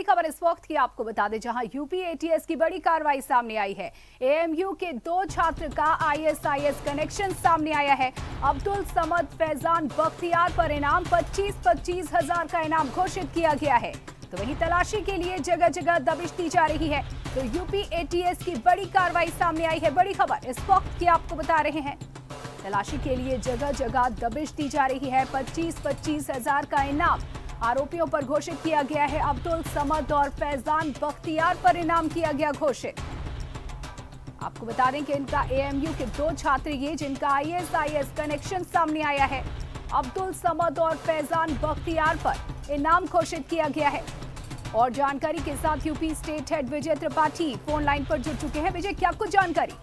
खबर इस वक्त की आपको बता दें, जहां यूपी एटीएस की बड़ी कार्रवाई सामने आई है। एएमयू के 2 छात्र का आईएसआईएस कनेक्शन सामने आया है। अब्दुल समद फैजान बख्तियार पर इनाम 25-25 हजार का इनाम घोषित किया गया है। तो वहीं तलाशी के लिए जगह जगह दबिश दी जा रही है। तो यूपी एटीएस की बड़ी कार्रवाई सामने आई है। बड़ी खबर इस वक्त की आपको बता रहे हैं। तलाशी के लिए जगह जगह दबिश दी जा रही है। 25-25 हजार का इनाम आरोपियों पर घोषित किया गया है। अब्दुल समद और फैजान बख्तियार पर इनाम किया गया घोषित। आपको बता दें कि इनका एएमयू के 2 छात्र ये जिनका आईएसआईएस कनेक्शन सामने आया है। अब्दुल समद और फैजान बख्तियार पर इनाम घोषित किया गया है। और जानकारी के साथ यूपी स्टेट हेड विजय त्रिपाठी फोन लाइन पर जुड़ चुके हैं। विजय, क्या कुछ जानकारी?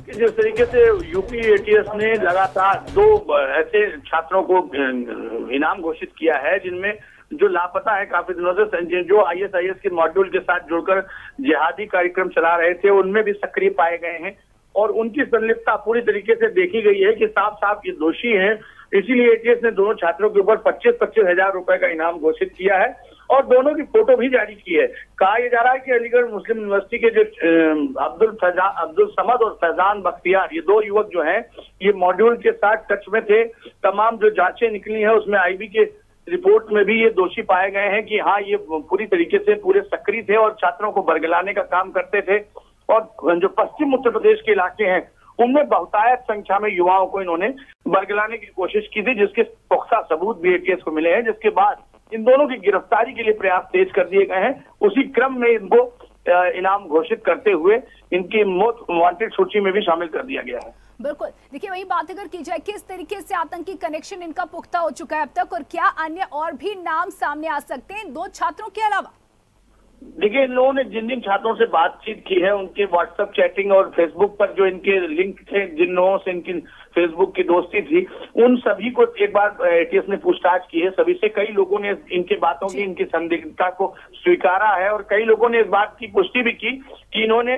जिस तरीके से यूपी एटीएस ने लगातार 2 ऐसे छात्रों को इनाम घोषित किया है जिनमें जो लापता है काफी दिनों से, जो आईएसआईएस के मॉड्यूल के साथ जुड़कर जिहादी कार्यक्रम चला रहे थे, उनमें भी सक्रिय पाए गए हैं और उनकी संलिप्तता पूरी तरीके से देखी गई है कि साफ साफ ये दोषी हैं। इसीलिए एटीएस ने दोनों छात्रों के ऊपर 25-25 हजार रुपए का इनाम घोषित किया है और दोनों की फोटो भी जारी की है। कहा यह जा रहा है कि अलीगढ़ मुस्लिम यूनिवर्सिटी के जो अब्दुल समद और फैजान बख्तियार, ये 2 युवक जो हैं, ये मॉड्यूल के साथ टच में थे। तमाम जो जांचें निकली हैं उसमें आईबी के रिपोर्ट में भी ये दोषी पाए गए हैं कि हाँ, ये पूरी तरीके से पूरे सक्रिय थे और छात्रों को बरगलाने का काम करते थे। और जो पश्चिम उत्तर प्रदेश के इलाके हैं उनमें बहुतायत संख्या में युवाओं को इन्होंने बरगलाने की कोशिश की थी, जिसके पुख्ता सबूत भी एटीएस को मिले हैं, जिसके बाद इन दोनों की गिरफ्तारी के लिए प्रयास तेज कर दिए गए हैं। उसी क्रम में इनको इनाम घोषित करते हुए इनकी मोस्ट वांटेड सूची में भी शामिल कर दिया गया है। बिल्कुल, देखिए वही बात अगर की जाए, किस तरीके से आतंकी कनेक्शन इनका पुख्ता हो चुका है अब तक, और क्या अन्य और भी नाम सामने आ सकते हैं इन 2 छात्रों के अलावा? देखिए, इन लोगों ने जिन जिन छात्रों से बातचीत की है उनके व्हाट्सएप चैटिंग और फेसबुक पर जो इनके लिंक थे, जिन लोगों से इनकी फेसबुक की दोस्ती थी, उन सभी को एक बार एटीएस ने पूछताछ की है। सभी से कई लोगों ने इनके बातों की, इनकी संदिग्धता को स्वीकारा है और कई लोगों ने इस बात की पुष्टि भी की कि इन्होंने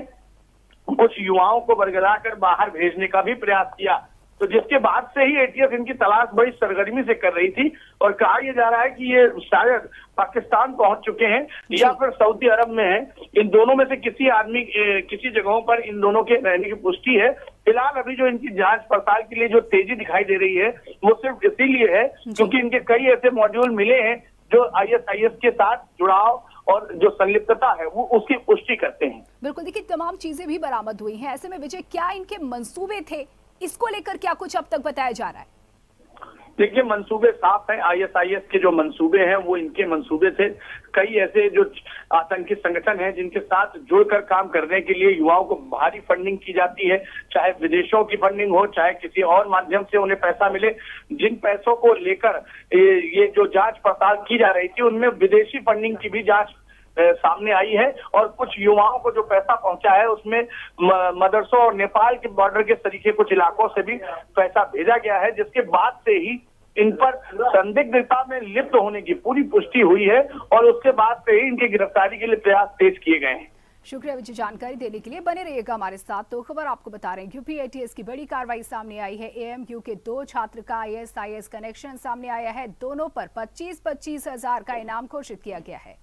कुछ युवाओं को बरगलाकर बाहर भेजने का भी प्रयास किया। तो जिसके बाद से ही एटीएस इनकी तलाश बड़ी सरगर्मी से कर रही थी और कहा यह जा रहा है कि ये शायद पाकिस्तान पहुंच चुके हैं या फिर सऊदी अरब में हैं। इन दोनों में से किसी आदमी किसी जगहों पर इन दोनों के रहने की पुष्टि है। फिलहाल अभी जो इनकी जांच पड़ताल के लिए जो तेजी दिखाई दे रही है वो सिर्फ इसीलिए है क्योंकि इनके कई ऐसे मॉड्यूल मिले हैं जो आईएसआईएस के साथ जुड़ाव और जो संलिप्तता है वो उसकी पुष्टि करते हैं। बिल्कुल, देखिए तमाम चीजें भी बरामद हुई हैं। ऐसे में विजय, क्या इनके मंसूबे थे, इसको लेकर क्या कुछ अब तक बताया जा रहा है? देखिए, मंसूबे साफ हैं। आईएसआईएस के जो मंसूबे हैं वो इनके मंसूबे थे। कई ऐसे जो आतंकी संगठन हैं जिनके साथ जुड़कर काम करने के लिए युवाओं को भारी फंडिंग की जाती है, चाहे विदेशों की फंडिंग हो चाहे किसी और माध्यम से उन्हें पैसा मिले। जिन पैसों को लेकर ये जो जांच पड़ताल की जा रही थी उनमें विदेशी फंडिंग की भी जांच सामने आई है और कुछ युवाओं को जो पैसा पहुंचा है उसमें मदरसों और नेपाल के बॉर्डर के तरीके कुछ इलाकों से भी पैसा भेजा गया है, जिसके बाद से ही इन पर संदिग्धता में लिप्त होने की पूरी पुष्टि हुई है और उसके बाद से ही इनकी गिरफ्तारी के लिए प्रयास तेज किए गए हैं। शुक्रिया विजय, जानकारी देने के लिए। बने रहिएगा हमारे साथ। तो खबर आपको बता रहे हैं, यूपी एटीएस की बड़ी कार्रवाई सामने आई है। एएमयू के 2 छात्र का आईएसआईएस कनेक्शन सामने आया है। दोनों पर 25-25 हजार का इनाम घोषित किया गया है।